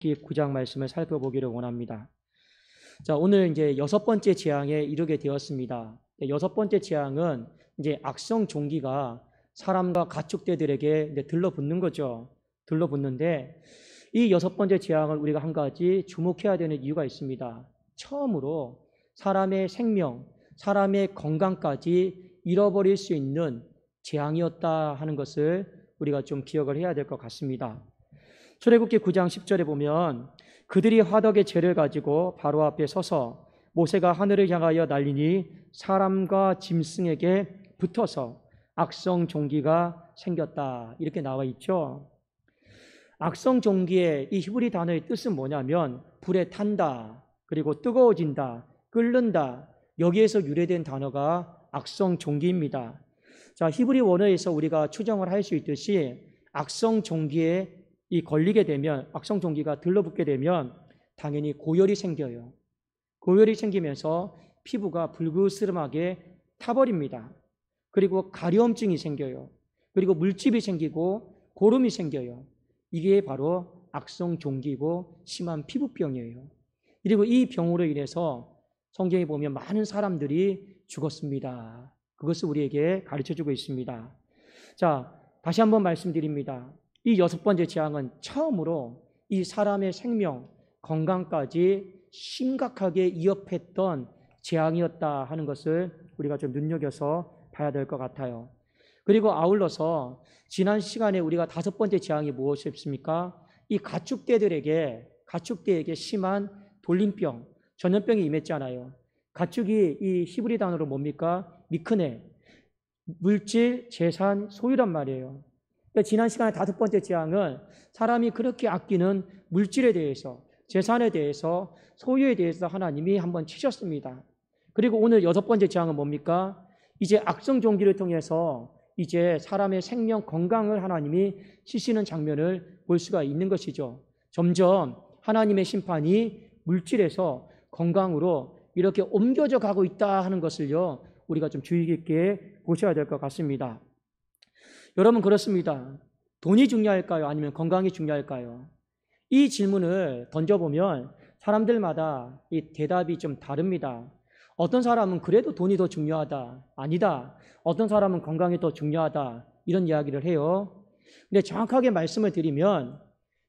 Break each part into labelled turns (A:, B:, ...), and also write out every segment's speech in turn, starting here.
A: 출애굽기 9장 말씀을 살펴보기를 원합니다. 자, 오늘 이제 6번째 재앙에 이르게 되었습니다. 6번째 재앙은 이제 악성 종기가 사람과 가축대들에게 이제 들러붙는 거죠. 들러붙는데 이 6번째 재앙을 우리가 한 가지 주목해야 되는 이유가 있습니다. 처음으로 사람의 생명, 사람의 건강까지 잃어버릴 수 있는 재앙이었다 하는 것을 우리가 좀 기억을 해야 될 것 같습니다. 출애굽기 9장 10절에 보면 그들이 화덕의 재를 가지고 바로 앞에 서서 모세가 하늘을 향하여 날리니 사람과 짐승에게 붙어서 악성 종기가 생겼다 이렇게 나와 있죠. 악성 종기의 이 히브리 단어의 뜻은 뭐냐면 불에 탄다, 그리고 뜨거워진다, 끓는다, 여기에서 유래된 단어가 악성 종기입니다. 자, 히브리 원어에서 우리가 추정을 할 수 있듯이 악성 종기에 이 걸리게 되면, 악성 종기가 들러붙게 되면 당연히 고열이 생겨요. 고열이 생기면서 피부가 불그스름하게 타버립니다. 그리고 가려움증이 생겨요. 그리고 물집이 생기고 고름이 생겨요. 이게 바로 악성 종기고 심한 피부병이에요. 그리고 이 병으로 인해서 성경에 보면 많은 사람들이 죽었습니다. 그것을 우리에게 가르쳐주고 있습니다. 자, 다시 한번 말씀드립니다. 이 6번째 재앙은 처음으로 이 사람의 생명, 건강까지 심각하게 위협했던 재앙이었다 하는 것을 우리가 좀 눈여겨서 봐야 될 것 같아요. 그리고 아울러서 지난 시간에 우리가 5번째 재앙이 무엇이었습니까? 이 가축대에게 심한 돌림병, 전염병이 임했잖아요. 가축이 이 히브리 단어로 뭡니까? 미크네, 물질, 재산, 소유란 말이에요. 그러니까 지난 시간에 5번째 재앙은 사람이 그렇게 아끼는 물질에 대해서, 재산에 대해서, 소유에 대해서 하나님이 한번 치셨습니다. 그리고 오늘 6번째 재앙은 뭡니까? 이제 악성 종기를 통해서 이제 사람의 생명, 건강을 하나님이 치시는 장면을 볼 수가 있는 것이죠. 점점 하나님의 심판이 물질에서 건강으로 이렇게 옮겨져 가고 있다 하는 것을요, 우리가 좀 주의 깊게 보셔야 될 것 같습니다. 여러분, 그렇습니다. 돈이 중요할까요? 아니면 건강이 중요할까요? 이 질문을 던져보면 사람들마다 이 대답이 좀 다릅니다. 어떤 사람은 그래도 돈이 더 중요하다, 아니다, 어떤 사람은 건강이 더 중요하다, 이런 이야기를 해요. 근데 정확하게 말씀을 드리면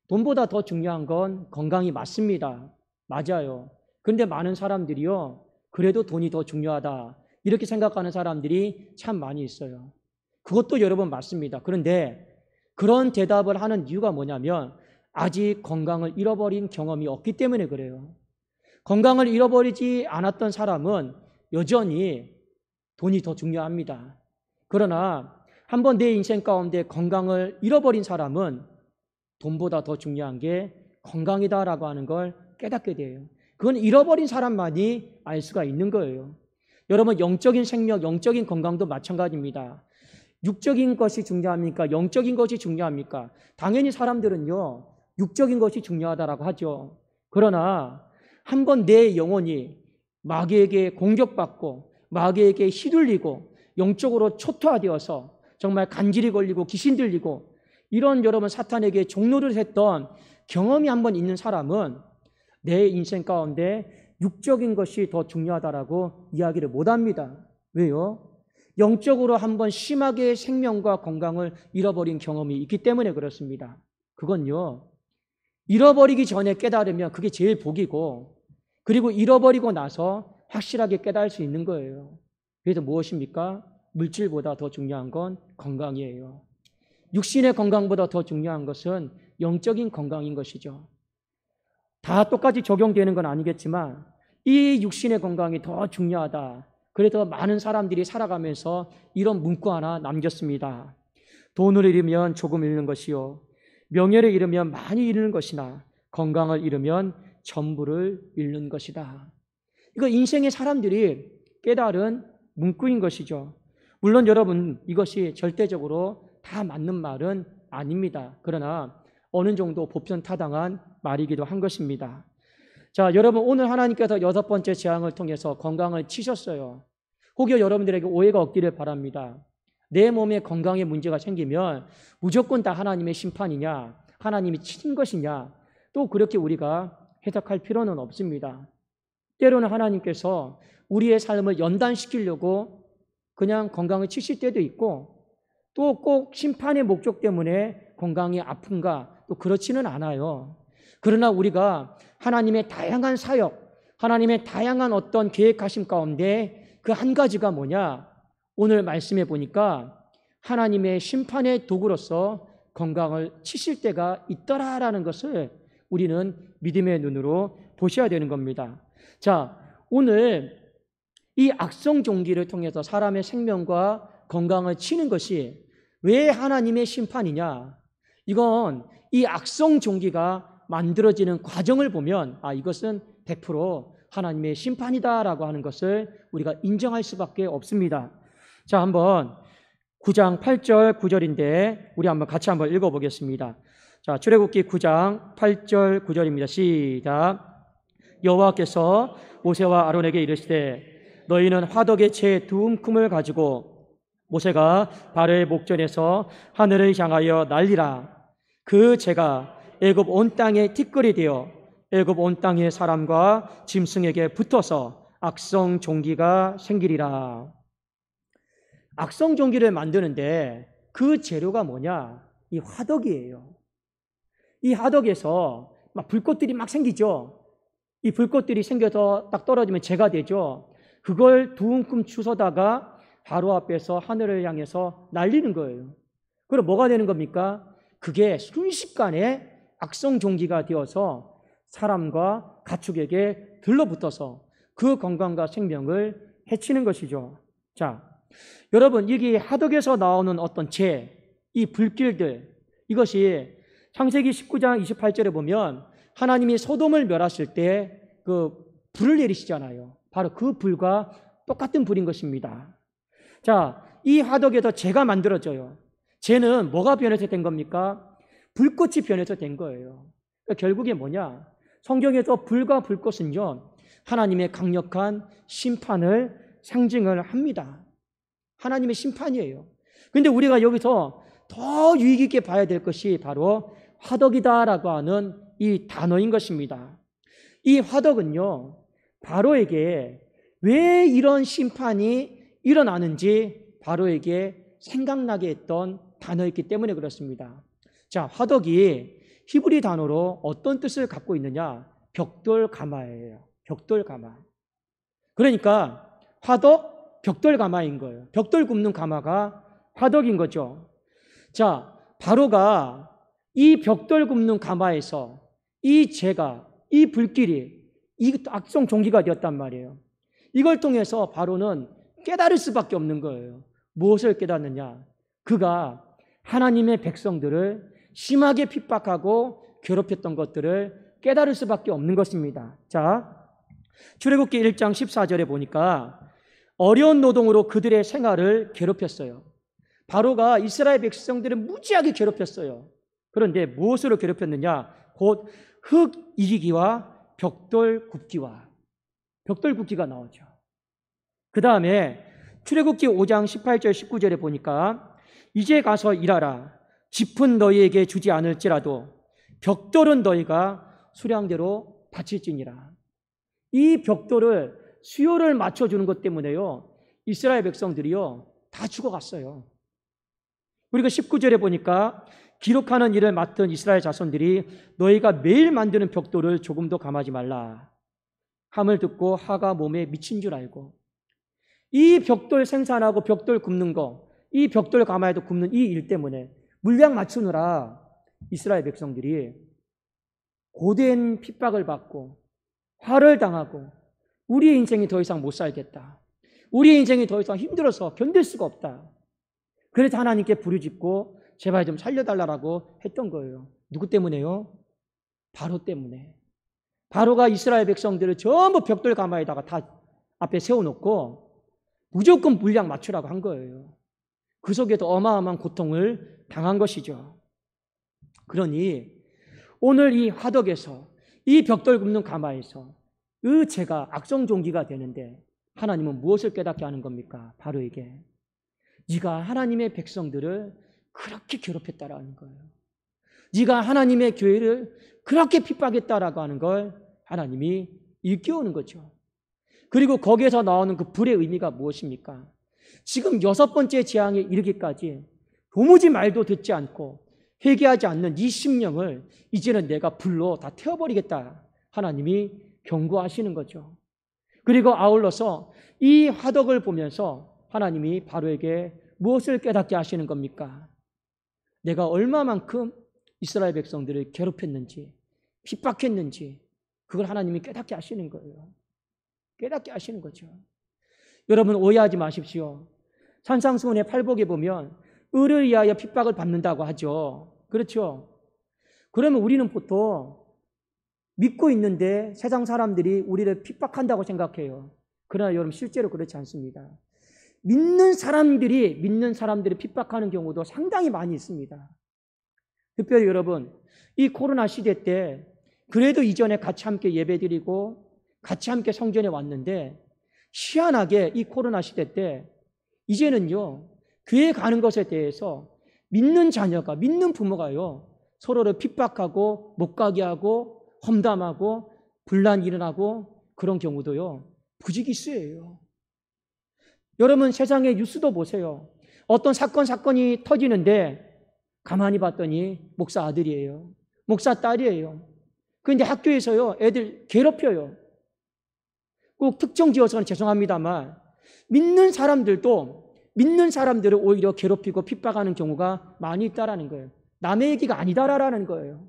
A: 돈보다 더 중요한 건 건강이 맞습니다. 맞아요. 그런데 많은 사람들이요, 그래도 돈이 더 중요하다 이렇게 생각하는 사람들이 참 많이 있어요. 그것도 여러분 맞습니다. 그런데 그런 대답을 하는 이유가 뭐냐면 아직 건강을 잃어버린 경험이 없기 때문에 그래요. 건강을 잃어버리지 않았던 사람은 여전히 돈이 더 중요합니다. 그러나 한번 내 인생 가운데 건강을 잃어버린 사람은 돈보다 더 중요한 게 건강이다라고 하는 걸 깨닫게 돼요. 그건 잃어버린 사람만이 알 수가 있는 거예요. 여러분, 영적인 생명, 영적인 건강도 마찬가지입니다. 육적인 것이 중요합니까? 영적인 것이 중요합니까? 당연히 사람들은요, 육적인 것이 중요하다라고 하죠. 그러나 한번 내 영혼이 마귀에게 공격받고 마귀에게 휘둘리고 영적으로 초토화되어서 정말 간질이 걸리고 귀신 들리고 이런 여러분 사탄에게 종노를 했던 경험이 한번 있는 사람은 내 인생 가운데 육적인 것이 더 중요하다라고 이야기를 못합니다. 왜요? 영적으로 한번 심하게 생명과 건강을 잃어버린 경험이 있기 때문에 그렇습니다. 그건요, 잃어버리기 전에 깨달으면 그게 제일 복이고, 그리고 잃어버리고 나서 확실하게 깨달을 수 있는 거예요. 그래서 무엇입니까? 물질보다 더 중요한 건 건강이에요. 육신의 건강보다 더 중요한 것은 영적인 건강인 것이죠. 다 똑같이 적용되는 건 아니겠지만 이 육신의 건강이 더 중요하다. 그래서 많은 사람들이 살아가면서 이런 문구 하나 남겼습니다. 돈을 잃으면 조금 잃는 것이요, 명예를 잃으면 많이 잃는 것이나 건강을 잃으면 전부를 잃는 것이다. 이거 인생의 사람들이 깨달은 문구인 것이죠. 물론 여러분, 이것이 절대적으로 다 맞는 말은 아닙니다. 그러나 어느 정도 보편타당한 말이기도 한 것입니다. 자, 여러분, 오늘 하나님께서 6번째 재앙을 통해서 건강을 치셨어요. 혹여 여러분들에게 오해가 없기를 바랍니다. 내 몸에 건강에 문제가 생기면 무조건 다 하나님의 심판이냐, 하나님이 치신 것이냐, 또 그렇게 우리가 해석할 필요는 없습니다. 때로는 하나님께서 우리의 삶을 연단시키려고 그냥 건강을 치실 때도 있고, 또 꼭 심판의 목적 때문에 건강이 아픈가, 또 그렇지는 않아요. 그러나 우리가 하나님의 다양한 사역, 하나님의 다양한 어떤 계획하심 가운데 그 한 가지가 뭐냐? 오늘 말씀해 보니까 하나님의 심판의 도구로서 건강을 치실 때가 있더라라는 것을 우리는 믿음의 눈으로 보셔야 되는 겁니다. 자, 오늘 이 악성 종기를 통해서 사람의 생명과 건강을 치는 것이 왜 하나님의 심판이냐? 이건 이 악성 종기가 만들어지는 과정을 보면 이것은 100% 하나님의 심판이다라고 하는 것을 우리가 인정할 수밖에 없습니다. 자, 한번 9장 8절 9절인데 우리 한번 같이 한번 읽어보겠습니다. 자, 출애굽기 9장 8절 9절입니다. 시작. 여호와께서 모세와 아론에게 이르시되 너희는 화덕의 채 두 움큼을 가지고 모세가 바로의 목전에서 하늘을 향하여 날리라. 그 채가 애굽 온 땅에 티끌이 되어 애굽 온 땅의 사람과 짐승에게 붙어서 악성 종기가 생기리라. 악성 종기를 만드는데 그 재료가 뭐냐? 이 화덕이에요. 이 화덕에서 막 불꽃들이 막 생기죠. 이 불꽃들이 생겨서 딱 떨어지면 재가 되죠. 그걸 두 움큼 주워다가 바로 앞에서 하늘을 향해서 날리는 거예요. 그럼 뭐가 되는 겁니까? 그게 순식간에 악성 종기가 되어서 사람과 가축에게 들러붙어서 그 건강과 생명을 해치는 것이죠. 자, 여러분, 이게 화덕에서 나오는 어떤 재, 이 불길들, 이것이 창세기 19장 28절에 보면 하나님이 소돔을 멸하실 때 그 불을 내리시잖아요. 바로 그 불과 똑같은 불인 것입니다. 자, 이 화덕에서 재가 만들어져요. 재는 뭐가 변해서 된 겁니까? 불꽃이 변해서 된 거예요. 그러니까 결국에 뭐냐? 성경에서 불과 불꽃은요, 하나님의 강력한 심판을 상징을 합니다. 하나님의 심판이에요. 그런데 우리가 여기서 더 유익 있게 봐야 될 것이 바로 화덕이다라고 하는 이 단어인 것입니다. 이 화덕은요, 바로에게 왜 이런 심판이 일어나는지 바로에게 생각나게 했던 단어였기 때문에 그렇습니다. 자, 화덕이 히브리 단어로 어떤 뜻을 갖고 있느냐? 벽돌가마예요. 벽돌가마. 그러니까 화덕, 벽돌가마인 거예요. 벽돌 굽는 가마가 화덕인 거죠. 자, 바로가 이 벽돌 굽는 가마에서 이 재가, 이 불길이 이 악성 종기가 되었단 말이에요. 이걸 통해서 바로는 깨달을 수밖에 없는 거예요. 무엇을 깨닫느냐? 그가 하나님의 백성들을 심하게 핍박하고 괴롭혔던 것들을 깨달을 수밖에 없는 것입니다. 자, 출애굽기 1장 14절에 보니까 어려운 노동으로 그들의 생활을 괴롭혔어요. 바로가 이스라엘 백성들을 무지하게 괴롭혔어요. 그런데 무엇으로 괴롭혔느냐? 곧 흙 이기기와 벽돌 굽기와 벽돌 굽기가 나오죠. 그 다음에 출애굽기 5장 18절 19절에 보니까 이제 가서 일하라. 짚은 너희에게 주지 않을지라도 벽돌은 너희가 수량대로 바칠지니라. 이 벽돌을 수요를 맞춰주는 것 때문에요, 이스라엘 백성들이요 다 죽어갔어요. 그리고 19절에 보니까 기록하는 일을 맡은 이스라엘 자손들이 너희가 매일 만드는 벽돌을 조금도 감하지 말라 함을 듣고 하가 몸에 미친 줄 알고, 이 벽돌 생산하고 벽돌 굽는 거, 이 벽돌 가마에도 굽는 이 일 때문에 물량 맞추느라 이스라엘 백성들이 고된 핍박을 받고 화를 당하고 우리의 인생이 더 이상 못 살겠다, 우리의 인생이 더 이상 힘들어서 견딜 수가 없다, 그래서 하나님께 부르짖고 제발 좀 살려달라고 했던 거예요. 누구 때문에요? 바로 때문에. 바로가 이스라엘 백성들을 전부 벽돌 가마에다가 다 앞에 세워놓고 무조건 물량 맞추라고 한 거예요. 그 속에도 어마어마한 고통을 당한 것이죠. 그러니 오늘 이 화덕에서, 이 벽돌 굽는 가마에서 그 죄가 악성 종기가 되는데 하나님은 무엇을 깨닫게 하는 겁니까? 바로에게 네가 하나님의 백성들을 그렇게 괴롭혔다라는 거예요. 네가 하나님의 교회를 그렇게 핍박했다라고 하는 걸 하나님이 일깨우는 거죠. 그리고 거기에서 나오는 그 불의 의미가 무엇입니까? 지금 6번째 재앙에 이르기까지 도무지 말도 듣지 않고 회개하지 않는 이 심령을 이제는 내가 불로 다 태워버리겠다. 하나님이 경고하시는 거죠. 그리고 아울러서 이 화덕을 보면서 하나님이 바로에게 무엇을 깨닫게 하시는 겁니까? 내가 얼마만큼 이스라엘 백성들을 괴롭혔는지, 핍박했는지, 그걸 하나님이 깨닫게 하시는 거예요. 깨닫게 하시는 거죠. 여러분, 오해하지 마십시오. 산상수훈의 팔복에 보면 의를 위하여 핍박을 받는다고 하죠. 그렇죠? 그러면 우리는 보통 믿고 있는데 세상 사람들이 우리를 핍박한다고 생각해요. 그러나 여러분, 실제로 그렇지 않습니다. 믿는 사람들이 핍박하는 경우도 상당히 많이 있습니다. 특별히 여러분, 이 코로나 시대 때 그래도 이전에 같이 함께 예배드리고 같이 함께 성전에 왔는데 희한하게 이 코로나 시대 때 이제는요, 교회 가는 것에 대해서 믿는 자녀가, 믿는 부모가요, 서로를 핍박하고 못 가게 하고 험담하고 분란이 일어나고 그런 경우도요, 부지기수예요. 여러분, 세상의 뉴스도 보세요. 어떤 사건이 터지는데 가만히 봤더니 목사 아들이에요. 목사 딸이에요. 그런데 학교에서요, 애들 괴롭혀요. 꼭 특정 지어서는 죄송합니다만 믿는 사람들을 오히려 괴롭히고 핍박하는 경우가 많이 있다라는 거예요. 남의 얘기가 아니다라는 거예요.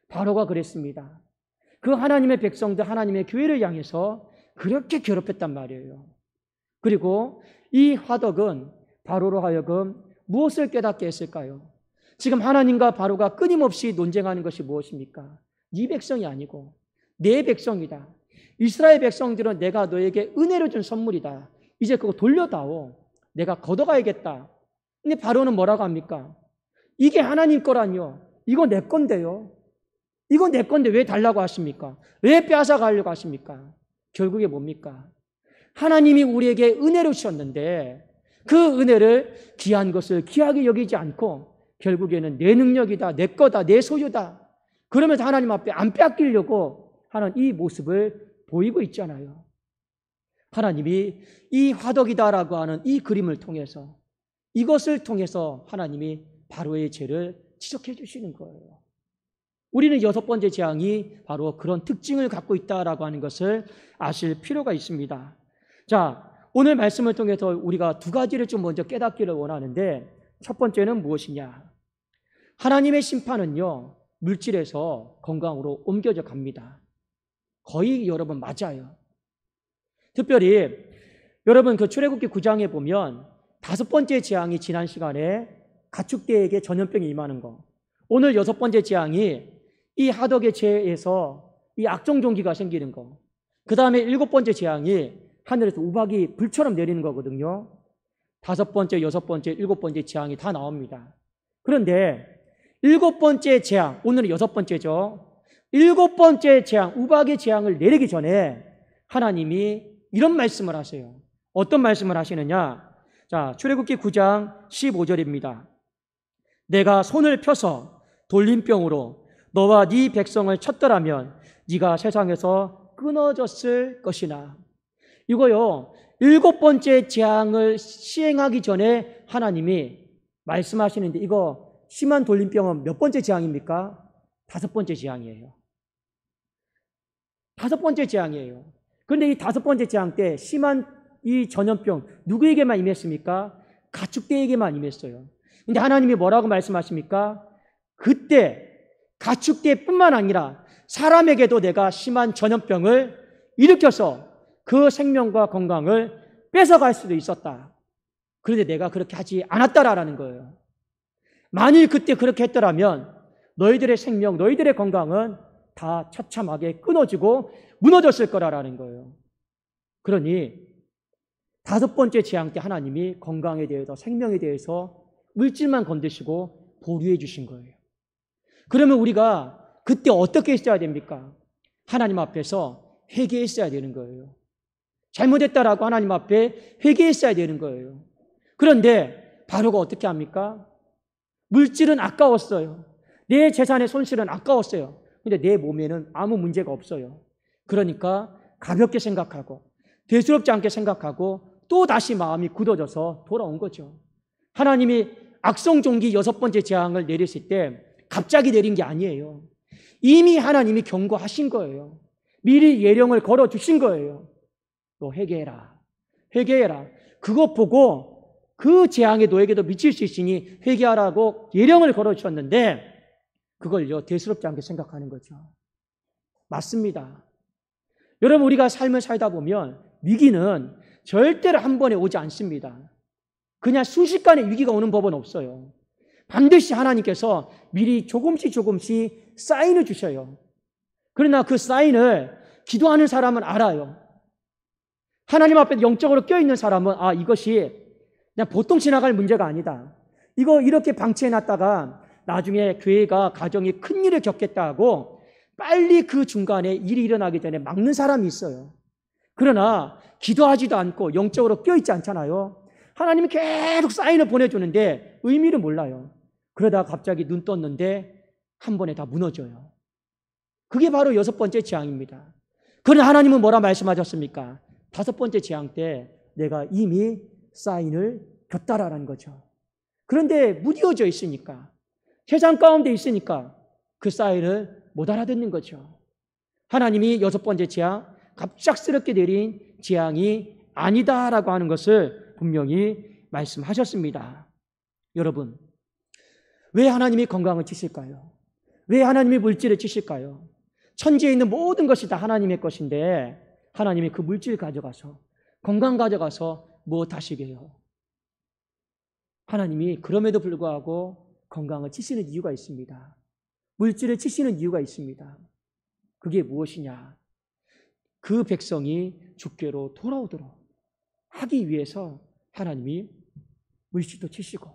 A: 바로가 그랬습니다. 그 하나님의 백성들, 하나님의 교회를 향해서 그렇게 괴롭혔단 말이에요. 그리고 이 화덕은 바로로 하여금 무엇을 깨닫게 했을까요? 지금 하나님과 바로가 끊임없이 논쟁하는 것이 무엇입니까? 네 백성이 아니고 내 백성이다. 이스라엘 백성들은 내가 너에게 은혜로 준 선물이다. 이제 그거 돌려다오. 내가 걷어가야겠다. 근데 바로는 뭐라고 합니까? 이게 하나님 거라뇨. 이거 내 건데요. 이거 내 건데 왜 달라고 하십니까? 왜 빼앗아 가려고 하십니까? 결국에 뭡니까? 하나님이 우리에게 은혜를 주셨는데 그 은혜를 귀한 것을 귀하게 여기지 않고 결국에는 내 능력이다, 내 거다, 내 소유다. 그러면서 하나님 앞에 안 빼앗기려고 하는 이 모습을 보이고 있잖아요. 하나님이 이 화덕이다라고 하는 이 그림을 통해서, 이것을 통해서 하나님이 바로의 죄를 지적해 주시는 거예요. 우리는 6번째 재앙이 바로 그런 특징을 갖고 있다라고 하는 것을 아실 필요가 있습니다. 자, 오늘 말씀을 통해서 우리가 두 가지를 좀 먼저 깨닫기를 원하는데, 첫 번째는 무엇이냐? 하나님의 심판은요, 물질에서 건강으로 옮겨져 갑니다. 거의 여러분 맞아요. 특별히 여러분 그 출애굽기 9장에 보면 5번째 재앙이 지난 시간에 가축대에게 전염병이 임하는 거, 오늘 6번째 재앙이 이 하덕의 죄에서 이 악종종기가 생기는 거, 그 다음에 7번째 재앙이 하늘에서 우박이 불처럼 내리는 거거든요. 5번째, 6번째, 7번째 재앙이 다 나옵니다. 그런데 7번째 재앙, 오늘은 6번째죠. 7번째 재앙, 우박의 재앙을 내리기 전에 하나님이 이런 말씀을 하세요. 어떤 말씀을 하시느냐? 자, 출애굽기 9장 15절입니다. 내가 손을 펴서 돌림병으로 너와 네 백성을 쳤더라면 네가 세상에서 끊어졌을 것이나. 이거요, 7번째 재앙을 시행하기 전에 하나님이 말씀하시는데, 이거 심한 돌림병은 몇 번째 재앙입니까? 5번째 재앙이에요. 5번째 재앙이에요. 그런데 이 5번째 재앙 때 심한 이 전염병 누구에게만 임했습니까? 가축대에게만 임했어요. 근데 하나님이 뭐라고 말씀하십니까? 그때 가축대뿐만 아니라 사람에게도 내가 심한 전염병을 일으켜서 그 생명과 건강을 뺏어갈 수도 있었다. 그런데 내가 그렇게 하지 않았다라는 거예요. 만일 그때 그렇게 했더라면 너희들의 생명, 너희들의 건강은 다 처참하게 끊어지고 무너졌을 거라는 거예요. 그러니 5번째 재앙 때 하나님이 건강에 대해서, 생명에 대해서 물질만 건드시고 보류해 주신 거예요. 그러면 우리가 그때 어떻게 했어야 됩니까? 하나님 앞에서 회개했어야 되는 거예요. 잘못했다라고 하나님 앞에 회개했어야 되는 거예요. 그런데 바로가 어떻게 합니까? 물질은 아까웠어요. 내 재산의 손실은 아까웠어요. 근데 내 몸에는 아무 문제가 없어요. 그러니까 가볍게 생각하고 대수롭지 않게 생각하고 또 다시 마음이 굳어져서 돌아온 거죠. 하나님이 악성종기 6번째 재앙을 내렸을 때 갑자기 내린 게 아니에요. 이미 하나님이 경고하신 거예요. 미리 예령을 걸어주신 거예요. 너 회개해라. 회개해라. 그것 보고 그 재앙이 너에게도 미칠 수 있으니 회개하라고 예령을 걸어주셨는데 그걸요 대수롭지 않게 생각하는 거죠. 맞습니다. 여러분 우리가 삶을 살다 보면 위기는 절대로 한 번에 오지 않습니다. 그냥 순식간에 위기가 오는 법은 없어요. 반드시 하나님께서 미리 조금씩 사인을 주셔요. 그러나 그 사인을 기도하는 사람은 알아요. 하나님 앞에 영적으로 껴있는 사람은 이것이 그냥 보통 지나갈 문제가 아니다. 이거 이렇게 방치해놨다가 나중에 교회가 가정이 큰일을 겪겠다 하고 빨리 그 중간에 일이 일어나기 전에 막는 사람이 있어요. 그러나 기도하지도 않고 영적으로 껴있지 않잖아요. 하나님이 계속 사인을 보내주는데 의미를 몰라요. 그러다가 갑자기 눈 떴는데 한 번에 다 무너져요. 그게 바로 6번째 재앙입니다. 그러나 하나님은 뭐라 말씀하셨습니까? 5번째 재앙 때 내가 이미 사인을 줬다라는 거죠. 그런데 무디어져 있으니까 세상 가운데 있으니까 그 사인을 못 알아듣는 거죠. 하나님이 6번째 재앙, 갑작스럽게 내린 재앙이 아니다라고 하는 것을 분명히 말씀하셨습니다. 여러분, 왜 하나님이 건강을 치실까요? 왜 하나님이 물질을 치실까요? 천지에 있는 모든 것이 다 하나님의 것인데 하나님이 그 물질 가져가서 건강 가져가서 무엇 하시게요? 하나님이 그럼에도 불구하고 건강을 치시는 이유가 있습니다. 물질을 치시는 이유가 있습니다. 그게 무엇이냐? 그 백성이 주께로 돌아오도록 하기 위해서 하나님이 물질도 치시고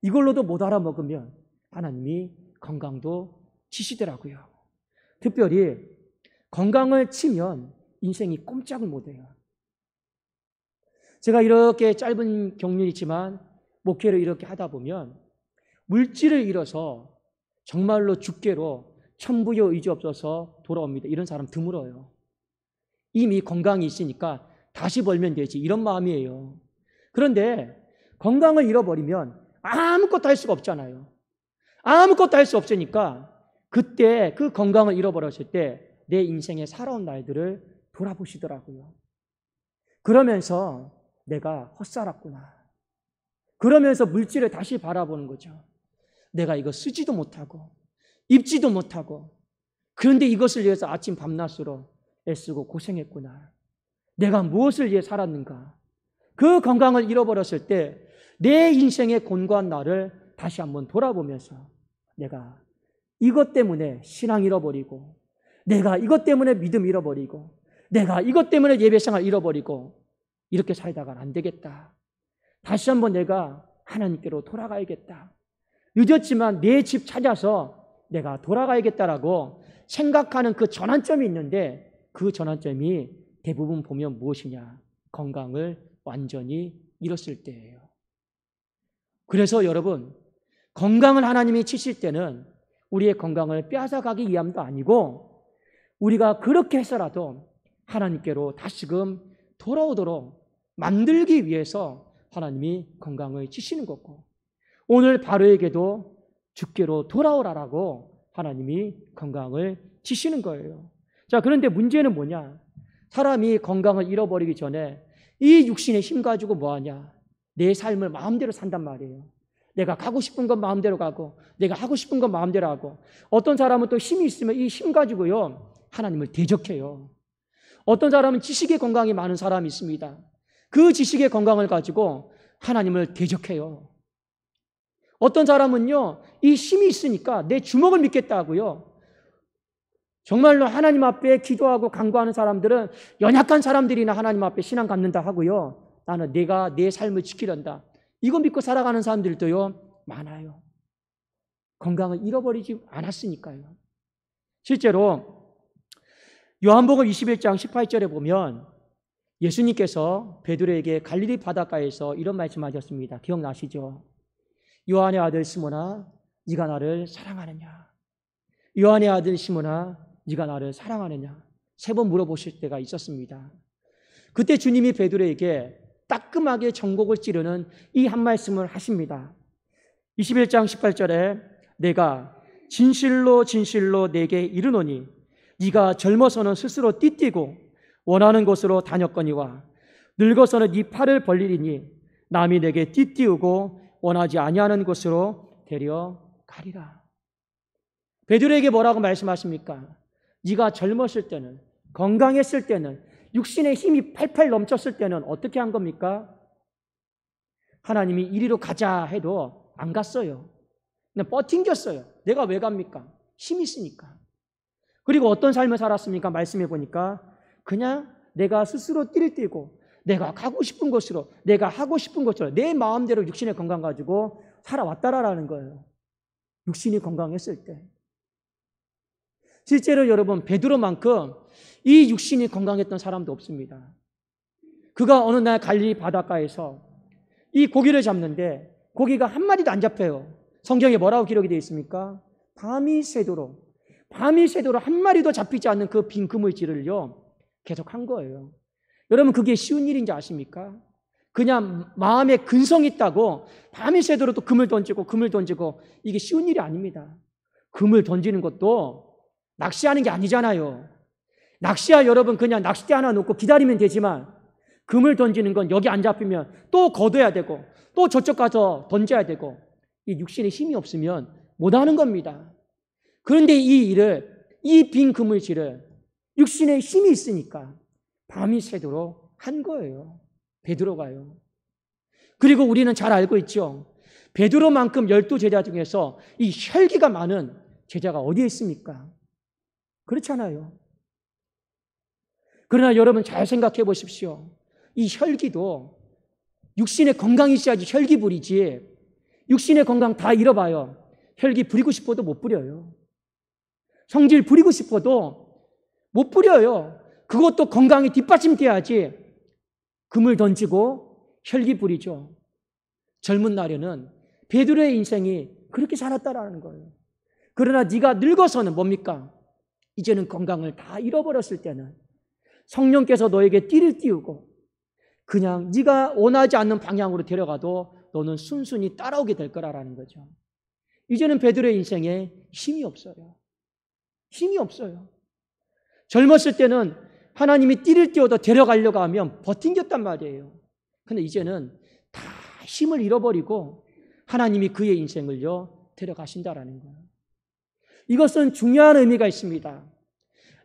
A: 이걸로도 못 알아먹으면 하나님이 건강도 치시더라고요. 특별히 건강을 치면 인생이 꼼짝을 못해요. 제가 이렇게 짧은 경륜이지만 목회를 이렇게 하다 보면 물질을 잃어서 정말로 주께로 천부여 의지 없어서 돌아옵니다. 이런 사람 드물어요. 이미 건강이 있으니까 다시 벌면 되지 이런 마음이에요. 그런데 건강을 잃어버리면 아무것도 할 수가 없잖아요. 아무것도 할 수 없으니까 그때 그 건강을 잃어버렸을 때 내 인생에 살아온 날들을 돌아보시더라고요. 그러면서 내가 헛살았구나. 그러면서 물질을 다시 바라보는 거죠. 내가 이거 쓰지도 못하고 입지도 못하고 그런데 이것을 위해서 아침 밤낮으로 애쓰고 고생했구나. 내가 무엇을 위해 살았는가. 그 건강을 잃어버렸을 때 내 인생의 곤고한 날을 다시 한번 돌아보면서 내가 이것 때문에 신앙 잃어버리고 내가 이것 때문에 믿음 잃어버리고 내가 이것 때문에 예배생활 잃어버리고 이렇게 살다가는 안 되겠다. 다시 한번 내가 하나님께로 돌아가야겠다. 늦었지만 내 집 찾아서 내가 돌아가야겠다라고 생각하는 그 전환점이 있는데 그 전환점이 대부분 보면 무엇이냐? 건강을 완전히 잃었을 때예요. 그래서 여러분, 건강을 하나님이 치실 때는 우리의 건강을 빼앗아가기 위함도 아니고 우리가 그렇게 해서라도 하나님께로 다시금 돌아오도록 만들기 위해서 하나님이 건강을 치시는 거고 오늘 바로에게도 주께로 돌아오라라고 하나님이 건강을 치시는 거예요. 자, 그런데 문제는 뭐냐? 사람이 건강을 잃어버리기 전에 이 육신의 힘 가지고 뭐하냐? 내 삶을 마음대로 산단 말이에요. 내가 가고 싶은 건 마음대로 가고 내가 하고 싶은 건 마음대로 하고 어떤 사람은 또 힘이 있으면 이 힘 가지고요 하나님을 대적해요. 어떤 사람은 지식의 건강이 많은 사람이 있습니다. 그 지식의 건강을 가지고 하나님을 대적해요. 어떤 사람은요 이 힘이 있으니까 내 주먹을 믿겠다고요. 정말로 하나님 앞에 기도하고 간구하는 사람들은 연약한 사람들이나 하나님 앞에 신앙 갖는다 하고요. 나는 내가 내 삶을 지키련다. 이거 믿고 살아가는 사람들도요 많아요. 건강을 잃어버리지 않았으니까요. 실제로 요한복음 21장 18절에 보면 예수님께서 베드로에게 갈릴리 바닷가에서 이런 말씀하셨습니다. 기억나시죠? 요한의 아들 시몬아, 네가 나를 사랑하느냐? 요한의 아들 시몬아, 네가 나를 사랑하느냐? 3번 물어보실 때가 있었습니다. 그때 주님이 베드로에게 따끔하게 전곡을 찌르는 이 한 말씀을 하십니다. 21장 18절에 내가 진실로 진실로 내게 이르노니 네가 젊어서는 스스로 띠뛰고 원하는 곳으로 다녔거니와 늙어서는 네 팔을 벌리리니 남이 내게 띠띠우고 원하지 아니하는 곳으로 데려가리라. 베드로에게 뭐라고 말씀하십니까? 네가 젊었을 때는, 건강했을 때는, 육신의 힘이 팔팔 넘쳤을 때는 어떻게 한 겁니까? 하나님이 이리로 가자 해도 안 갔어요. 그냥 버팅겼어요. 내가 왜 갑니까? 힘이 있으니까. 그리고 어떤 삶을 살았습니까? 말씀해 보니까 그냥 내가 스스로 띠를 띠고 내가 가고 싶은 곳으로, 내가 하고 싶은 곳으로 내 마음대로 육신의 건강 가지고 살아왔다라는 거예요. 육신이 건강했을 때. 실제로 여러분, 베드로만큼 이 육신이 건강했던 사람도 없습니다. 그가 어느 날 갈릴리 바닷가에서 이 고기를 잡는데 고기가 한 마리도 안 잡혀요. 성경에 뭐라고 기록이 되어 있습니까? 밤이 새도록 한 마리도 잡히지 않는 그 빈 그물질을요 계속 한 거예요. 여러분, 그게 쉬운 일인지 아십니까? 그냥 마음에 근성이 있다고 밤이 새도록 또 금을 던지고 이게 쉬운 일이 아닙니다. 금을 던지는 것도 낚시하는 게 아니잖아요. 낚시야 여러분 그냥 낚싯대 하나 놓고 기다리면 되지만 금을 던지는 건 여기 안 잡히면 또 걷어야 되고 또 저쪽 가서 던져야 되고 이 육신의 힘이 없으면 못하는 겁니다. 그런데 이 빈 그물질을 육신의 힘이 있으니까 밤이 새도록 한 거예요. 베드로가요. 그리고 우리는 잘 알고 있죠. 베드로만큼 12제자 중에서 이 혈기가 많은 제자가 어디에 있습니까? 그렇잖아요. 그러나 여러분 잘 생각해 보십시오. 이 혈기도 육신의 건강이 있어야지 혈기 부리지, 육신의 건강 다 잃어봐요. 혈기 부리고 싶어도 못 부려요. 성질 부리고 싶어도 못 부려요. 그것도 건강이 뒷받침돼야지 금을 던지고 혈기 부리죠. 젊은 날에는 베드로의 인생이 그렇게 살았다라는 거예요. 그러나 네가 늙어서는 뭡니까? 이제는 건강을 다 잃어버렸을 때는 성령께서 너에게 띠를 띄우고 그냥 네가 원하지 않는 방향으로 데려가도 너는 순순히 따라오게 될 거라는 거죠. 이제는 베드로의 인생에 힘이 없어요. 힘이 없어요. 젊었을 때는 하나님이 띠를 띄워도 데려가려고 하면 버틴겼단 말이에요. 근데 이제는 다 힘을 잃어버리고 하나님이 그의 인생을요 데려가신다라는 거예요. 이것은 중요한 의미가 있습니다.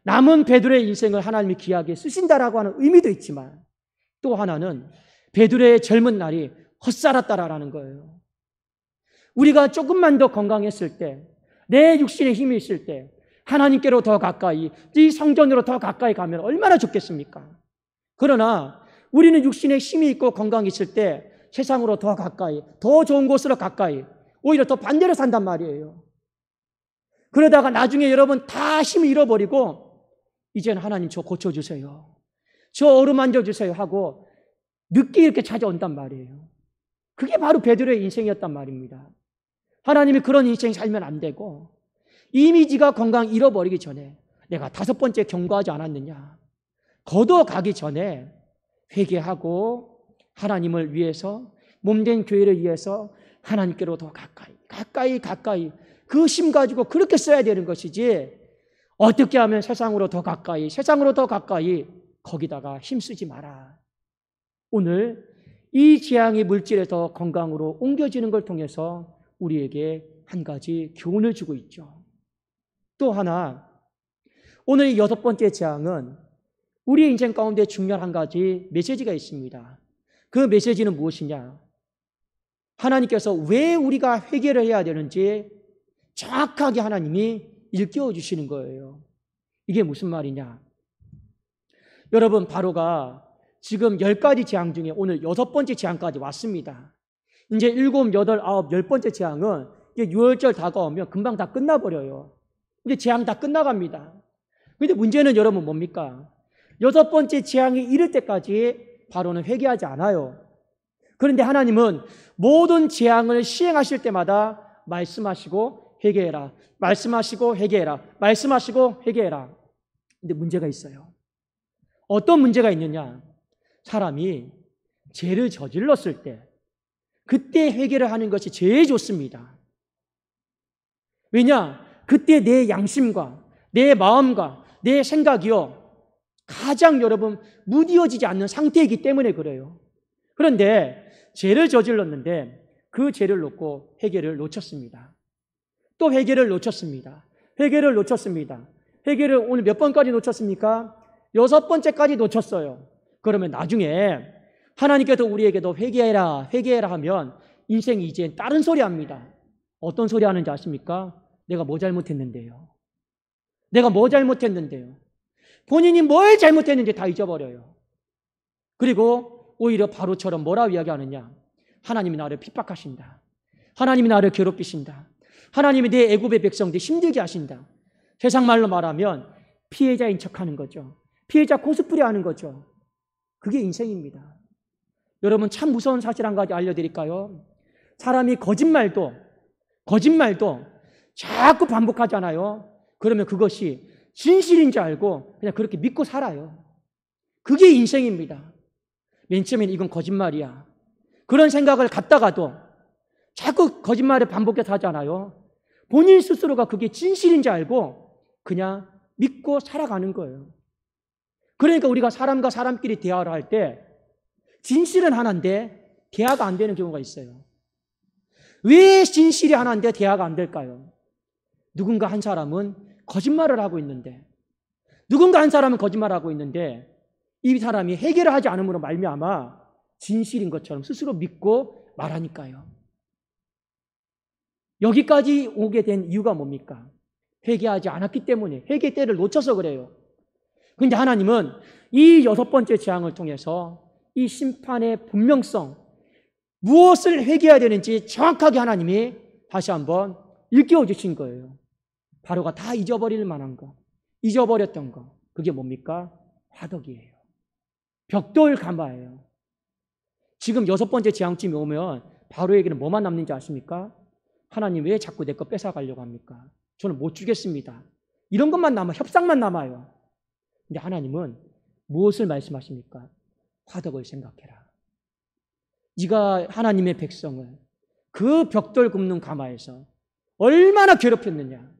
A: 남은 베드로의 인생을 하나님이 귀하게 쓰신다라고 하는 의미도 있지만 또 하나는 베드로의 젊은 날이 헛살았다라는 거예요. 우리가 조금만 더 건강했을 때, 내 육신에 힘이 있을 때 하나님께로 더 가까이, 이 성전으로 더 가까이 가면 얼마나 좋겠습니까? 그러나 우리는 육신에 힘이 있고 건강이 있을 때 세상으로 더 가까이, 더 좋은 곳으로 가까이, 오히려 더 반대로 산단 말이에요. 그러다가 나중에 여러분 다 힘을 잃어버리고 이제는 하나님 저 고쳐주세요, 저 어루만져 주세요 하고 늦게 이렇게 찾아온단 말이에요. 그게 바로 베드로의 인생이었단 말입니다. 하나님이 그런 인생 살면 안 되고 이미지가 건강 잃어버리기 전에 내가 5번째 경고하지 않았느냐, 걷어가기 전에 회개하고 하나님을 위해서, 몸된 교회를 위해서 하나님께로 더 가까이 그 힘 가지고 그렇게 써야 되는 것이지, 어떻게 하면 세상으로 더 가까이 거기다가 힘쓰지 마라. 오늘 이 재앙의 물질에서 건강으로 옮겨지는 걸 통해서 우리에게 한 가지 교훈을 주고 있죠. 또 하나, 오늘 6번째 재앙은 우리의 인생 가운데 중요한 한 가지 메시지가 있습니다. 그 메시지는 무엇이냐? 하나님께서 왜 우리가 회개를 해야 되는지 정확하게 하나님이 일깨워 주시는 거예요. 이게 무슨 말이냐? 여러분, 바로가 지금 10가지 재앙 중에 오늘 6번째 재앙까지 왔습니다. 이제 7, 8, 9, 10번째 재앙은 6월절 다가오면 금방 다 끝나버려요. 이제 재앙 다 끝나갑니다. 그런데 문제는 여러분 뭡니까? 6번째 재앙이 이를 때까지 바로는 회개하지 않아요. 그런데 하나님은 모든 재앙을 시행하실 때마다 말씀하시고 회개해라. 말씀하시고 회개해라. 말씀하시고 회개해라. 근데 문제가 있어요. 어떤 문제가 있느냐? 사람이 죄를 저질렀을 때 그때 회개를 하는 것이 제일 좋습니다. 왜냐? 그때 내 양심과 내 마음과 내 생각이요 가장 여러분 무디어지지 않는 상태이기 때문에 그래요. 그런데 죄를 저질렀는데 그 죄를 놓고 회개를 놓쳤습니다. 또 회개를 놓쳤습니다. 회개를 놓쳤습니다. 회개를 오늘 몇 번까지 놓쳤습니까? 6번째까지 놓쳤어요. 그러면 나중에 하나님께서 우리에게도 회개해라 회개해라 하면 인생이 이제 다른 소리 합니다. 어떤 소리 하는지 아십니까? 내가 뭐 잘못했는데요. 내가 뭐 잘못했는데요. 본인이 뭘 잘못했는지 다 잊어버려요. 그리고 오히려 바로처럼 뭐라고 이야기하느냐? 하나님이 나를 핍박하신다. 하나님이 나를 괴롭히신다. 하나님이 내 애굽의 백성들 힘들게 하신다. 세상 말로 말하면 피해자인 척하는 거죠. 피해자 코스프레 하는 거죠. 그게 인생입니다. 여러분 참 무서운 사실 한 가지 알려드릴까요? 사람이 거짓말도 자꾸 반복하잖아요. 그러면 그것이 진실인 줄 알고 그냥 그렇게 믿고 살아요. 그게 인생입니다. 맨 처음에는 이건 거짓말이야. 그런 생각을 갖다가도 자꾸 거짓말을 반복해서 하잖아요. 본인 스스로가 그게 진실인 줄 알고 그냥 믿고 살아가는 거예요. 그러니까 우리가 사람과 사람끼리 대화를 할 때 진실은 하나인데 대화가 안 되는 경우가 있어요. 왜 진실이 하나인데 대화가 안 될까요? 누군가 한 사람은 거짓말을 하고 있는데 이 사람이 해결을 하지 않음으로 말미암아 진실인 것처럼 스스로 믿고 말하니까요. 여기까지 오게 된 이유가 뭡니까? 회개하지 않았기 때문에 회개 때를 놓쳐서 그래요. 그런데 하나님은 이 6번째 재앙을 통해서 이 심판의 분명성, 무엇을 회개해야 되는지 정확하게 하나님이 다시 한번 일깨워 주신 거예요. 바로가 다 잊어버릴 만한 거, 잊어버렸던 거, 그게 뭡니까? 화덕이에요. 벽돌 가마예요. 지금 6번째 재앙쯤이 오면 바로에게는 뭐만 남는지 아십니까? 하나님 왜 자꾸 내 거 뺏어가려고 합니까? 저는 못 주겠습니다. 이런 것만 남아, 협상만 남아요. 근데 하나님은 무엇을 말씀하십니까? 화덕을 생각해라. 네가 하나님의 백성을 그 벽돌 굽는 가마에서 얼마나 괴롭혔느냐,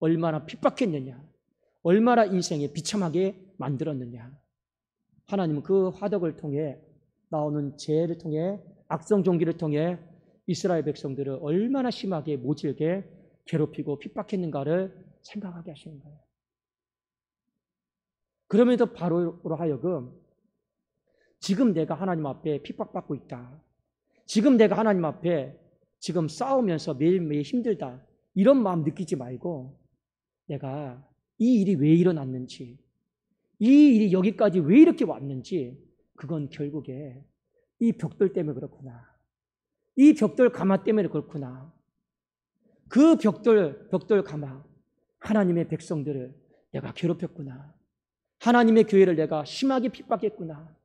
A: 얼마나 핍박했느냐, 얼마나 인생에 비참하게 만들었느냐. 하나님은 그 화덕을 통해 나오는 죄를 통해 악성 종기를 통해 이스라엘 백성들을 얼마나 심하게 모질게 괴롭히고 핍박했는가를 생각하게 하시는 거예요. 그러면서 바로로 하여금 지금 내가 하나님 앞에 핍박받고 있다. 지금 내가 하나님 앞에 지금 싸우면서 매일매일 힘들다. 이런 마음 느끼지 말고 내가 이 일이 왜 일어났는지, 이 일이 여기까지 왜 이렇게 왔는지 그건 결국에 이 벽돌 때문에 그렇구나. 이 벽돌 가마 때문에 그렇구나. 그 벽돌 가마, 하나님의 백성들을 내가 괴롭혔구나. 하나님의 교회를 내가 심하게 핍박했구나.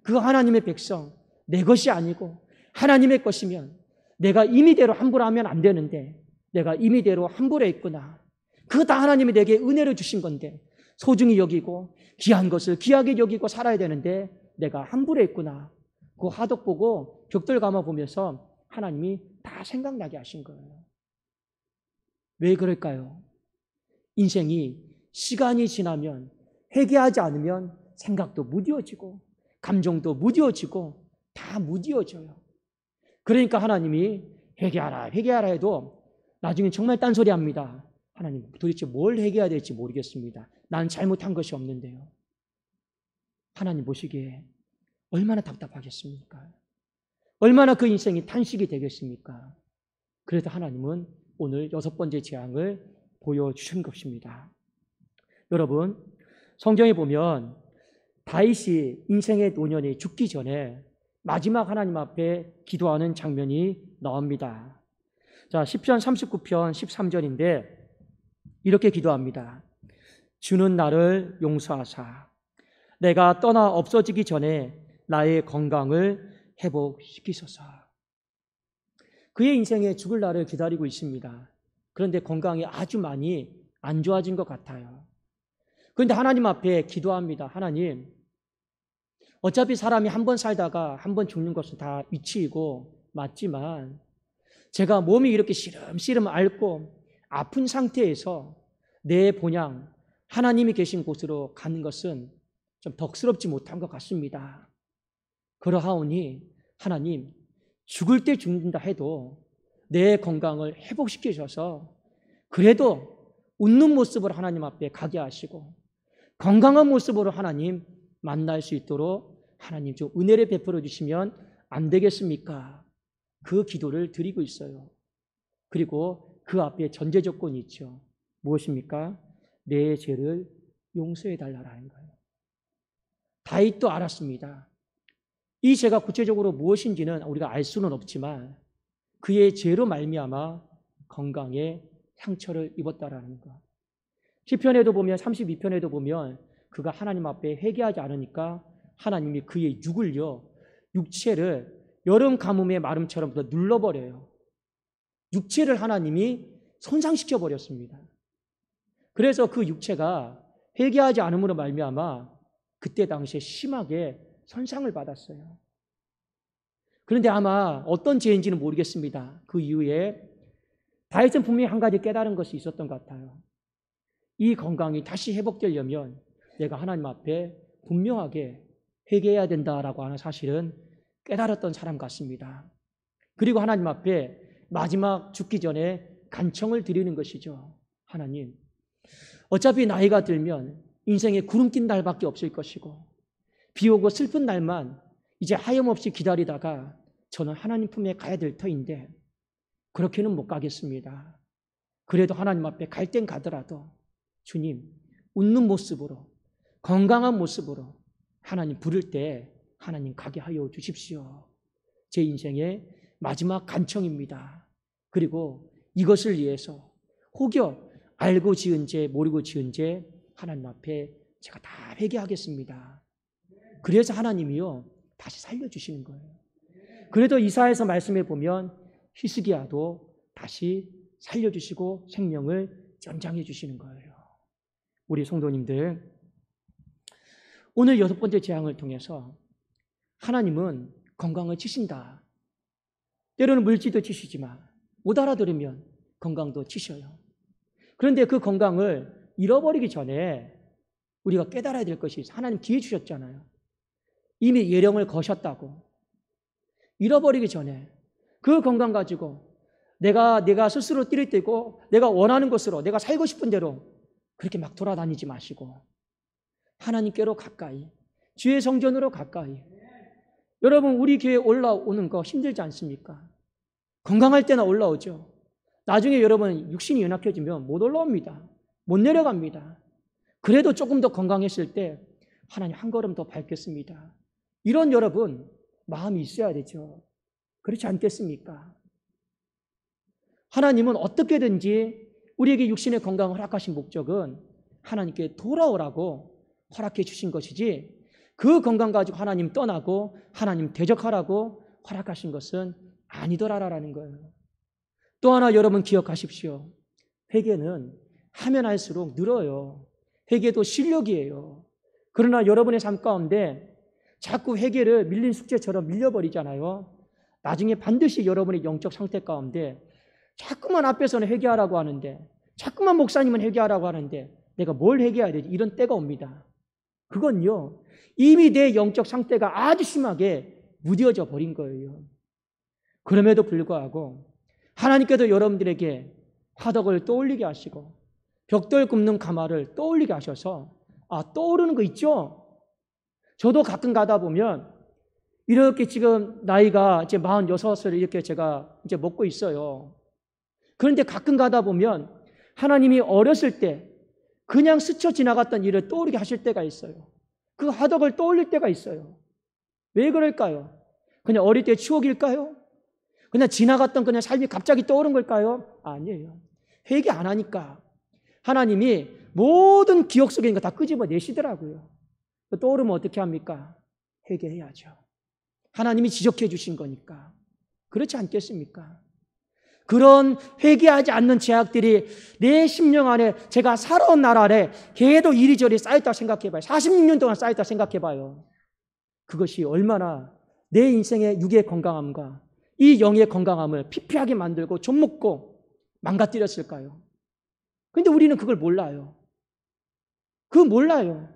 A: 그 하나님의 백성, 내 것이 아니고 하나님의 것이면 내가 임의대로 함부로 하면 안 되는데 내가 임의대로 함부로 했구나. 그거 다 하나님이 내게 은혜를 주신 건데 소중히 여기고 귀한 것을 귀하게 여기고 살아야 되는데 내가 함부로 했구나. 그 화덕 보고 벽돌 감아 보면서 하나님이 다 생각나게 하신 거예요. 왜 그럴까요? 인생이 시간이 지나면 회개하지 않으면 생각도 무뎌지고 감정도 무뎌지고 다 무뎌져요. 그러니까 하나님이 회개하라 해도 나중에 정말 딴소리 합니다. 하나님 도대체 뭘 회개해야 될지 모르겠습니다. 난 잘못한 것이 없는데요. 하나님 보시기에 얼마나 답답하겠습니까? 얼마나 그 인생이 탄식이 되겠습니까? 그래서 하나님은 오늘 6번째 재앙을 보여주신 것입니다. 여러분, 성경에 보면 다윗이 인생의 노년이 죽기 전에 마지막 하나님 앞에 기도하는 장면이 나옵니다. 자, 시편 39편 13절인데 이렇게 기도합니다. 주는 나를 용서하사 내가 떠나 없어지기 전에 나의 건강을 회복시키소서. 그의 인생에 죽을 날을 기다리고 있습니다. 그런데 건강이 아주 많이 안 좋아진 것 같아요. 그런데 하나님 앞에 기도합니다. 하나님, 어차피 사람이 한 번 살다가 한 번 죽는 것은 다 이치이고 맞지만 제가 몸이 이렇게 시름시름 앓고 아픈 상태에서 내 본향 하나님이 계신 곳으로 가는 것은 좀 덕스럽지 못한 것 같습니다. 그러하오니 하나님, 죽을 때 죽는다 해도 내 건강을 회복시키셔서 그래도 웃는 모습으로 하나님 앞에 가게 하시고 건강한 모습으로 하나님 만날 수 있도록 하나님 좀 은혜를 베풀어 주시면 안 되겠습니까? 그 기도를 드리고 있어요. 그리고 그 앞에 전제 조건이 있죠. 무엇입니까? 내 죄를 용서해 달라는 거예요. 다윗도 알았습니다. 이 죄가 구체적으로 무엇인지는 우리가 알 수는 없지만 그의 죄로 말미암아 건강에 상처를 입었다라는 것. 시편에도 보면 32편에도 보면 그가 하나님 앞에 회개하지 않으니까 하나님이 그의 육체를 여름 가뭄의 마름처럼 눌러버려요. 육체를 하나님이 손상시켜 버렸습니다. 그래서 그 육체가 회개하지 않음으로 말미암아 그때 당시에 심하게 손상을 받았어요. 그런데 아마 어떤 죄인지는 모르겠습니다. 그 이후에 다윗은 분명히 한 가지 깨달은 것이 있었던 것 같아요. 이 건강이 다시 회복되려면 내가 하나님 앞에 분명하게 회개해야 된다라고 하는 사실은 깨달았던 사람 같습니다. 그리고 하나님 앞에 마지막 죽기 전에 간청을 드리는 것이죠. 하나님, 어차피 나이가 들면 인생에 구름 낀 날밖에 없을 것이고 비 오고 슬픈 날만 이제 하염없이 기다리다가 저는 하나님 품에 가야 될 터인데 그렇게는 못 가겠습니다. 그래도 하나님 앞에 갈 땐 가더라도 주님, 웃는 모습으로 건강한 모습으로 하나님 부를 때 하나님 가게 하여 주십시오. 제 인생의 마지막 간청입니다. 그리고 이것을 위해서 혹여 알고 지은 죄 모르고 지은 죄 하나님 앞에 제가 다 회개하겠습니다. 그래서 하나님이요 다시 살려주시는 거예요. 그래도 이사야서 말씀해 보면 히스기야도 다시 살려주시고 생명을 연장해 주시는 거예요. 우리 성도님들, 오늘 6번째 재앙을 통해서 하나님은 건강을 치신다. 때로는 물질도 치시지만 못 알아들으면 건강도 치셔요. 그런데 그 건강을 잃어버리기 전에 우리가 깨달아야 될 것이 있어요. 하나님 기회 주셨잖아요. 이미 예령을 거셨다고. 잃어버리기 전에 그 건강 가지고 내가 스스로 띠를 떼고 내가 원하는 곳으로 내가 살고 싶은 대로 그렇게 막 돌아다니지 마시고 하나님께로 가까이, 주의 성전으로 가까이. 여러분, 우리 교회에 올라오는 거 힘들지 않습니까? 건강할 때나 올라오죠. 나중에 여러분 육신이 연약해지면 못 올라옵니다. 못 내려갑니다. 그래도 조금 더 건강했을 때 하나님 한 걸음 더 밟겠습니다. 이런 여러분 마음이 있어야 되죠. 그렇지 않겠습니까? 하나님은 어떻게든지 우리에게 육신의 건강을 허락하신 목적은 하나님께 돌아오라고 허락해 주신 것이지 그 건강 가지고 하나님 떠나고 하나님 대적하라고 허락하신 것은 아니더라라는 거예요. 또 하나 여러분 기억하십시오. 회개는 하면 할수록 늘어요. 회개도 실력이에요. 그러나 여러분의 삶 가운데 자꾸 회개를 밀린 숙제처럼 밀려버리잖아요. 나중에 반드시 여러분의 영적 상태 가운데 자꾸만 앞에서는 회개하라고 하는데 자꾸만 목사님은 회개하라고 하는데 내가 뭘 회개해야 되지? 이런 때가 옵니다. 그건요 이미 내 영적 상태가 아주 심하게 무뎌져 버린 거예요. 그럼에도 불구하고 하나님께도 여러분들에게 화덕을 떠올리게 하시고 벽돌 굽는 가마를 떠올리게 하셔서 떠오르는 거 있죠? 저도 가끔 가다 보면 이렇게 지금 나이가 이제 46을 이렇게 제가 이제 먹고 있어요. 그런데 가끔 가다 보면 하나님이 어렸을 때 그냥 스쳐 지나갔던 일을 떠오르게 하실 때가 있어요. 그 화덕을 떠올릴 때가 있어요. 왜 그럴까요? 그냥 어릴 때 추억일까요? 그냥 지나갔던 그냥 삶이 갑자기 떠오른 걸까요? 아니에요. 회개 안 하니까 하나님이 모든 기억 속에 있는 거 다 끄집어내시더라고요. 떠오르면 어떻게 합니까? 회개해야죠. 하나님이 지적해 주신 거니까. 그렇지 않겠습니까? 그런 회개하지 않는 죄악들이 내 심령 안에 제가 살아온 날 아래 계속 이리저리 쌓였다 생각해봐요. 46년 동안 쌓였다 생각해봐요. 그것이 얼마나 내 인생의 육의 건강함과 이 영의 건강함을 피폐하게 만들고 좀먹고 망가뜨렸을까요? 근데 우리는 그걸 몰라요. 그거 몰라요.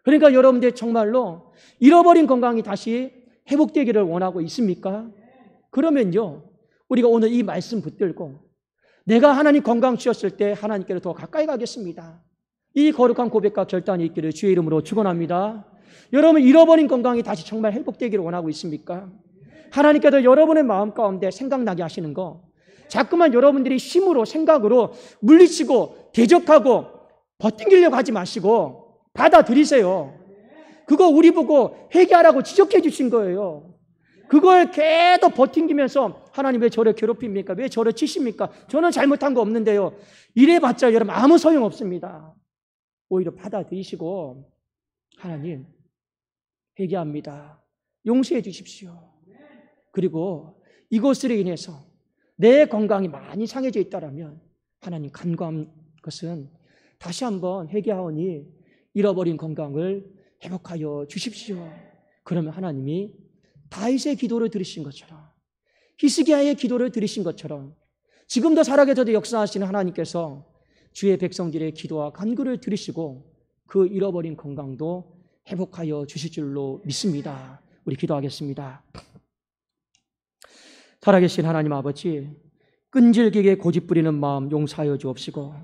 A: 그러니까 여러분들 정말로 잃어버린 건강이 다시 회복되기를 원하고 있습니까? 그러면요, 우리가 오늘 이 말씀 붙들고 내가 하나님 건강 주셨을 때 하나님께로 더 가까이 가겠습니다. 이 거룩한 고백과 결단이 있기를 주의 이름으로 축원합니다. 여러분 잃어버린 건강이 다시 정말 회복되기를 원하고 있습니까? 하나님께서 여러분의 마음 가운데 생각나게 하시는 거, 자꾸만 여러분들이 힘으로 생각으로 물리치고 대적하고 버팅기려고 하지 마시고 받아들이세요. 그거 우리 보고 회개하라고 지적해 주신 거예요. 그걸 계속 버팅기면서 하나님 왜 저를 괴롭힙니까? 왜 저를 치십니까? 저는 잘못한 거 없는데요. 이래봤자 여러분 아무 소용없습니다. 오히려 받아들이시고 하나님 회개합니다. 용서해 주십시오. 그리고 이것으로 인해서 내 건강이 많이 상해져 있다면 하나님 간과한 것은 다시 한번 회개하오니 잃어버린 건강을 회복하여 주십시오. 그러면 하나님이 다윗의 기도를 들으신 것처럼 히스기야의 기도를 들으신 것처럼 지금도 살아계셔도 역사하시는 하나님께서 주의 백성들의 기도와 간구를 들으시고 그 잃어버린 건강도 회복하여 주실 줄로 믿습니다. 우리 기도하겠습니다. 살아계신 하나님 아버지, 끈질기게 고집부리는 마음 용서하여 주옵시고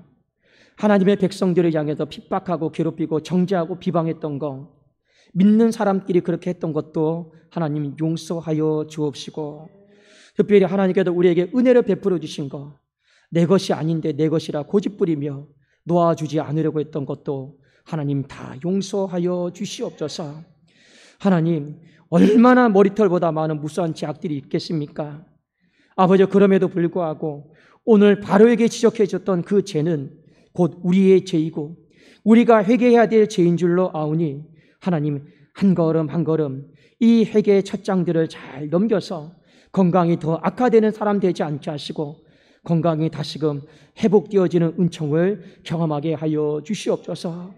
A: 하나님의 백성들을 향해서 핍박하고 괴롭히고 정죄하고 비방했던 것, 믿는 사람끼리 그렇게 했던 것도 하나님 용서하여 주옵시고 특별히 하나님께서 우리에게 은혜를 베풀어 주신 것, 내 것이 아닌데 내 것이라 고집부리며 놓아주지 않으려고 했던 것도 하나님 다 용서하여 주시옵소서. 하나님, 얼마나 머리털보다 많은 무수한 죄악들이 있겠습니까? 아버지, 그럼에도 불구하고 오늘 바로에게 지적해 줬던 그 죄는 곧 우리의 죄이고 우리가 회개해야 될 죄인 줄로 아오니 하나님 한 걸음 한 걸음 이 회개의 첫 장들을 잘 넘겨서 건강이 더 악화되는 사람 되지 않게 하시고 건강이 다시금 회복되어지는 은총을 경험하게 하여 주시옵소서.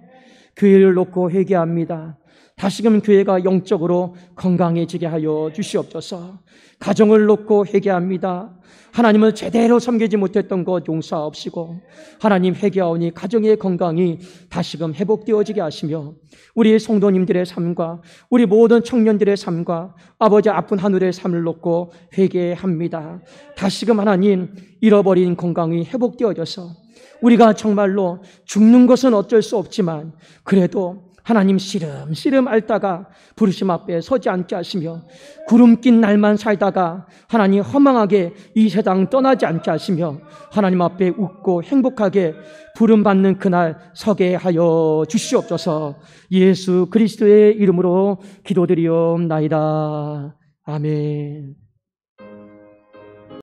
A: 교회를 놓고 회개합니다. 다시금 교회가 영적으로 건강해지게 하여 주시옵소서. 가정을 놓고 회개합니다. 하나님을 제대로 섬기지 못했던 것 용서하옵시고 하나님 회개하오니 가정의 건강이 다시금 회복되어지게 하시며 우리 성도님들의 삶과 우리 모든 청년들의 삶과 아버지 아픈 하늘의 삶을 놓고 회개합니다. 다시금 하나님 잃어버린 건강이 회복되어져서 우리가 정말로 죽는 것은 어쩔 수 없지만 그래도 하나님 시름시름 앓다가 부르심 앞에 서지 않게 하시며 구름 낀 날만 살다가 하나님 허망하게 이 세상 떠나지 않게 하시며 하나님 앞에 웃고 행복하게 부름받는 그날 서게 하여 주시옵소서. 예수 그리스도의 이름으로 기도드리옵나이다. 아멘.